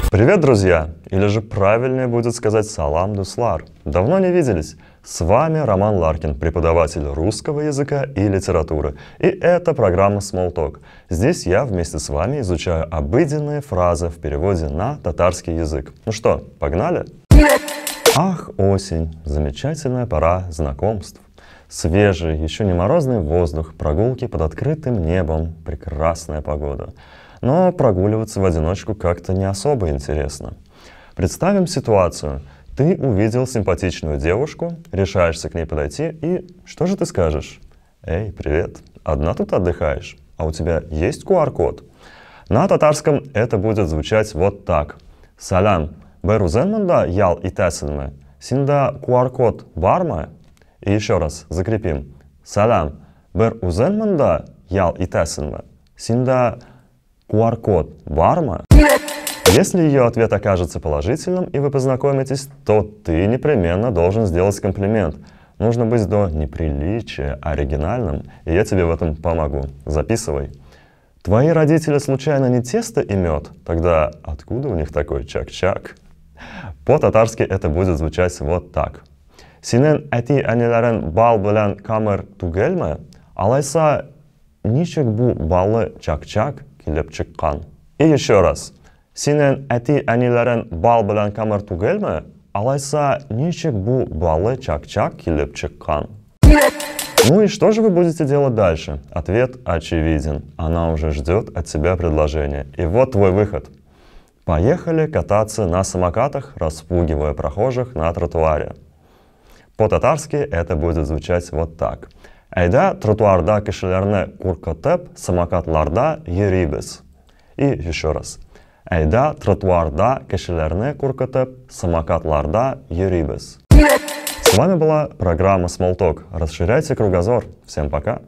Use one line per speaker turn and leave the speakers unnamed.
Привет, друзья! Или же правильнее будет сказать салам дуслар. Давно не виделись. С вами Роман Ларкин, преподаватель русского языка и литературы. И это программа Small Talk. Здесь я вместе с вами изучаю обыденные фразы в переводе на татарский язык. Ну что, погнали? Ах, осень, замечательная пора знакомств. Свежий, еще не морозный воздух, прогулки под открытым небом, прекрасная погода. Но прогуливаться в одиночку как-то не особо интересно. Представим ситуацию. Ты увидел симпатичную девушку, решаешься к ней подойти, и что же ты скажешь? Эй, привет, одна тут отдыхаешь? А у тебя есть QR-код? На татарском это будет звучать вот так. Салям, бер узенманда ял итәсенме? Синда QR-код бармы? И еще раз закрепим. Салям, бер узенманда ял итәсенме? Синда QR-код бармы? Если ее ответ окажется положительным и вы познакомитесь, то ты непременно должен сделать комплимент. Нужно быть до неприличия оригинальным, и я тебе в этом помогу. Записывай. Твои родители случайно не тесто и мед? Тогда откуда у них такой чак-чак? По-татарски это будет звучать вот так. Синен әти әниләрен бал белән камыр түгелме? Алайса ничек бу балы чак-чак килеп чыккан? И еще раз. Синен әти әниләрен бал белән камыр түгелме? Алайса ничек бу балы чак-чак килеп чыккан? Ну и что же вы будете делать дальше? Ответ очевиден. Она уже ждет от тебя предложения. И вот твой выход. Поехали кататься на самокатах, распугивая прохожих на тротуаре. По-татарски это будет звучать вот так. Әйдә тротуарда кешеләрне куркытып, самокатларда йөрибез. И еще раз. Әйдә тротуарда кешеләрне куркытып, самокатларда йөрибез. С вами была программа Small Talk. Расширяйте кругозор. Всем пока.